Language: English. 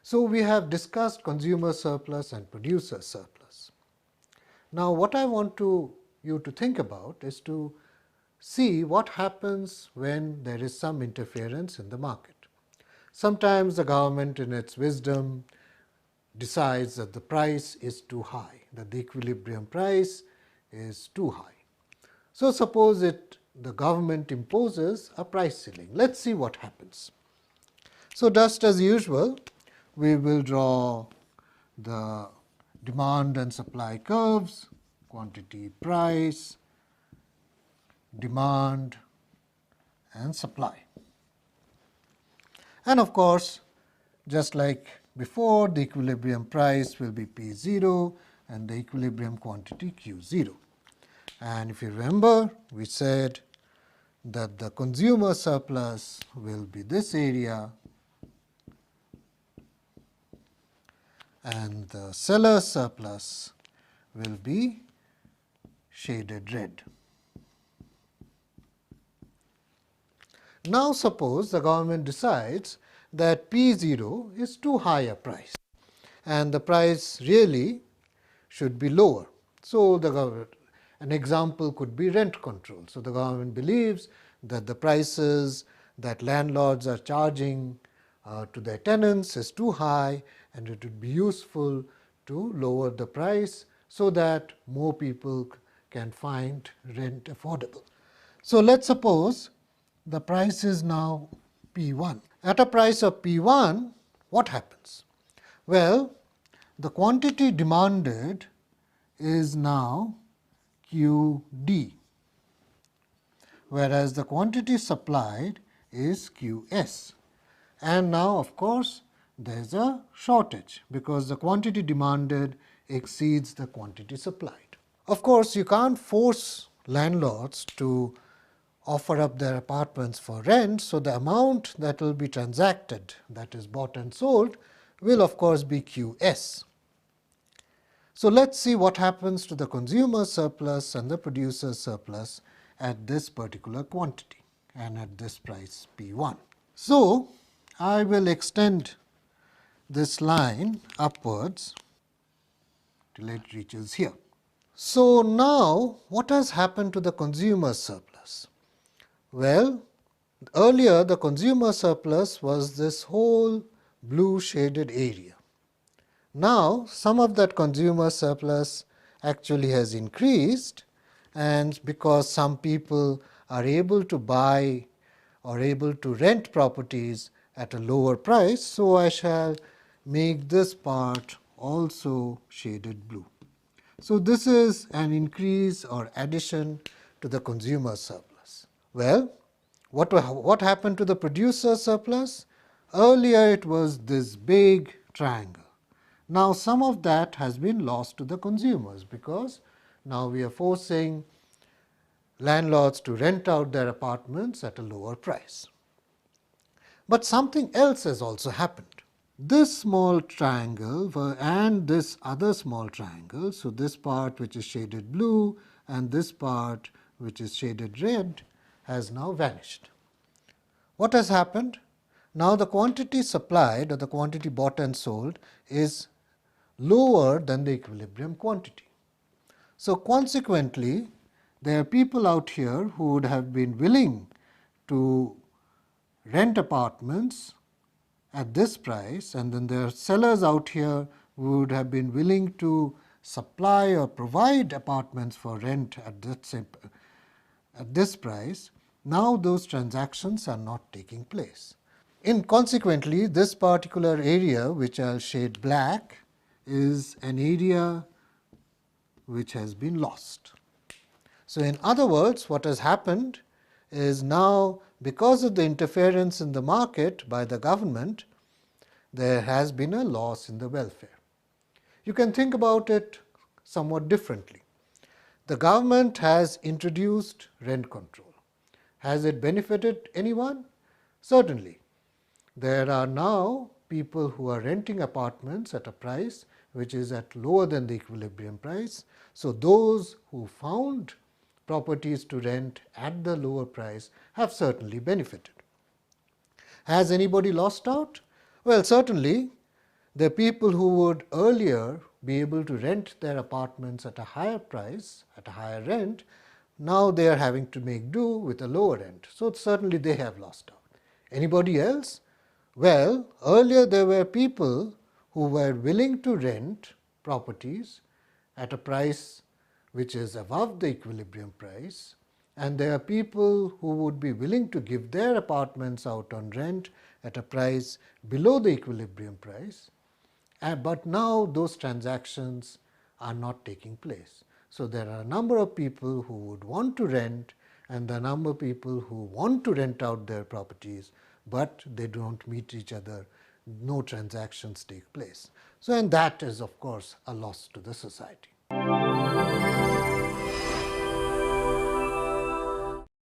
So we have discussed consumer surplus and producer surplus. Now what I want you to think about is to see what happens when there is some interference in the market. Sometimes the government in its wisdom decides that the price is too high, that the equilibrium price is too high. So suppose the government imposes a price ceiling. Let's see what happens. So just as usual, we will draw the demand and supply curves, quantity, price, demand and supply. And of course, just like before, the equilibrium price will be P0 and the equilibrium quantity Q0. And if you remember, we said that the consumer surplus will be this area and the seller surplus will be shaded red. Now suppose the government decides that P0 is too high a price and the price really should be lower. So an example could be rent control. So the government believes that the prices that landlords are charging to their tenants is too high and it would be useful to lower the price so that more people can find rent affordable. So let's suppose the price is now P1. At a price of P1, what happens? Well, the quantity demanded is now QD, whereas the quantity supplied is QS. And now of course, there is a shortage because the quantity demanded exceeds the quantity supplied. Of course, you can't force landlords to offer up their apartments for rent, so the amount that will be transacted, that is bought and sold, will of course be QS. So let's see what happens to the consumer surplus and the producer surplus at this particular quantity and at this price P1. So I will extend this line upwards till it reaches here. So now what has happened to the consumer surplus? Well, earlier the consumer surplus was this whole blue shaded area. Now some of that consumer surplus actually has increased, and because some people are able to buy or able to rent properties at a lower price, so I shall make this part also shaded blue. So this is an increase or addition to the consumer surplus. Well, what happened to the producer surplus? Earlier it was this big triangle. Now some of that has been lost to the consumers because now we are forcing landlords to rent out their apartments at a lower price. But something else has also happened. This small triangle and this other small triangle, so this part which is shaded blue and this part which is shaded red, has now vanished. What has happened? Now the quantity supplied or the quantity bought and sold is lower than the equilibrium quantity. So consequently, there are people out here who would have been willing to rent apartments at this price, and then there are sellers out here who would have been willing to supply or provide apartments for rent at this price. Now those transactions are not taking place. Consequently, this particular area which I will shade black is an area which has been lost. So in other words, what has happened is now because of the interference in the market by the government, there has been a loss in the welfare. You can think about it somewhat differently. The government has introduced rent control. Has it benefited anyone? Certainly. There are now people who are renting apartments at a price which is at lower than the equilibrium price. So those who found properties to rent at the lower price have certainly benefited. Has anybody lost out? Well, certainly there are people who would earlier be able to rent their apartments at a higher price, at a higher rent. Now they are having to make do with a lower rent. So certainly they have lost out. Anybody else? Well, earlier there were people who were willing to rent properties at a price which is above the equilibrium price, and there are people who would be willing to give their apartments out on rent at a price below the equilibrium price. But now those transactions are not taking place. So there are a number of people who would want to rent, and the number of people who want to rent out their properties, but they don't meet each other. No transactions take place. So, and that is of course a loss to the society.